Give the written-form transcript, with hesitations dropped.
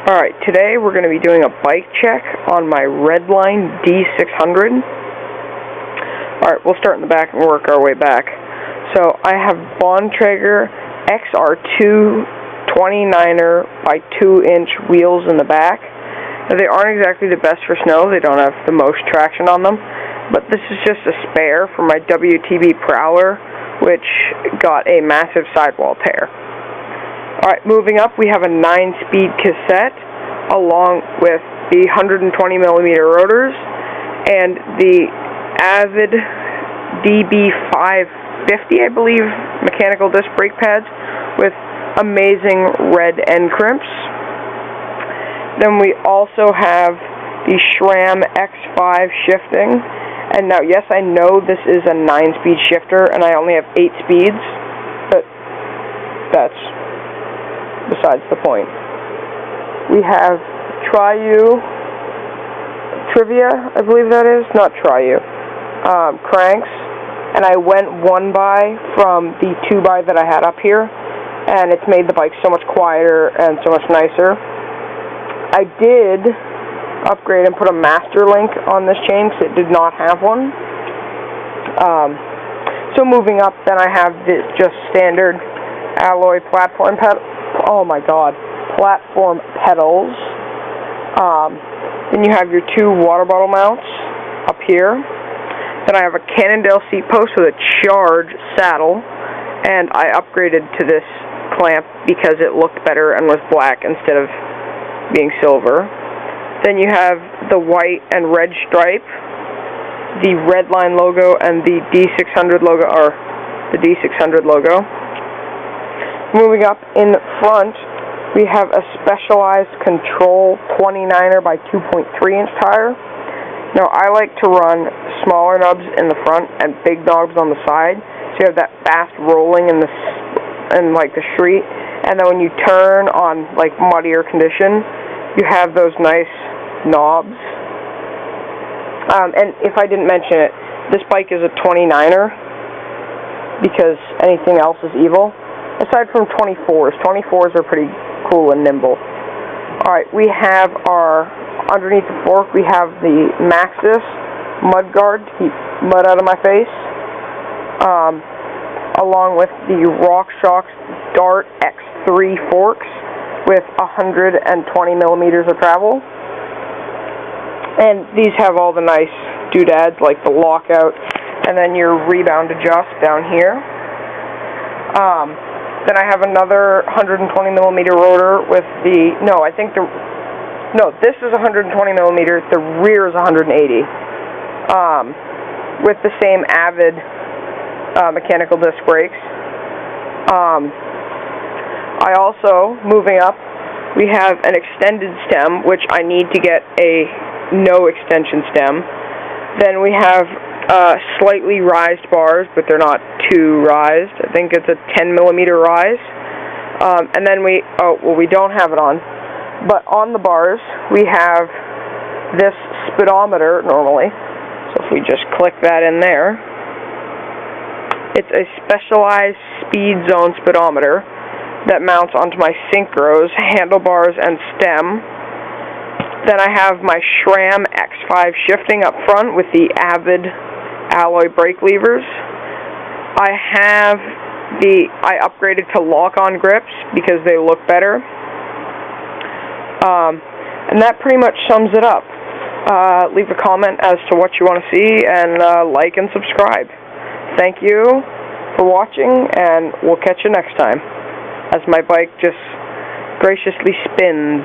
Alright, today we're going to be doing a bike check on my redline d600. Alright, we'll start in the back and work our way back. So, I have Bontrager XR2 29er by 2-inch wheels in the back. Now, they aren't exactly the best for snow, they don't have the most traction on them, but this is just a spare for my WTB Prowler, which got a massive sidewall tear. Alright, moving up, we have a 9-speed cassette, along with the 120mm rotors, and the Avid DB550, I believe, mechanical disc brake pads, with amazing red end crimps. Then we also have the SRAM X5 shifting, and now, yes, I know this is a 9-speed shifter, and I only have 8 speeds, but that's besides the point. We have Trivia, I believe that is, not Triu, cranks, and I went 1x from the 2x that I had up here, and it's made the bike so much quieter and so much nicer. I did upgrade and put a master link on this chain because it did not have one. So moving up, then I have this just standard alloy platform platform pedals. Then you have your 2 water bottle mounts up here. Then I have a Cannondale seat post with a charge saddle, and I upgraded to this clamp because it looked better and was black instead of being silver. Then you have the white and red stripe, the redline logo, and the d600 logo, or the d600 logo. Moving up in front, we have a Specialized Control 29er by 2.3-inch tire. Now, I like to run smaller nubs in the front and big knobs on the side, so you have that fast rolling in the street, and then when you turn on like muddier condition, you have those nice knobs. And if I didn't mention it, this bike is a 29er because anything else is evil. Aside from 24s. 24s are pretty cool and nimble. Alright, we have underneath the fork, we have the Maxxis mud guard to keep mud out of my face, along with the RockShox Dart X3 forks with 120mm of travel. And these have all the nice doodads like the lockout and then your rebound adjust down here. Then I have another 120mm rotor with this is 120mm, the rear is 180, with the same Avid mechanical disc brakes. I also, moving up, we have an extended stem, which I need to get a no extension stem. Then we have slightly rised bars, but they're not too rised. I think it's a 10mm rise. And then we don't have it on, but on the bars we have this speedometer normally. So if we just click that in there, it's a Specialized Speed Zone speedometer that mounts onto my synchros, handlebars, and stem. Then I have my SRAM X5 shifting up front with the Avid alloy brake levers. I upgraded to lock-on grips because they look better. And that pretty much sums it up. Leave a comment as to what you want to see, and like and subscribe. Thank you for watching, and we'll catch you next time as my bike just graciously spins.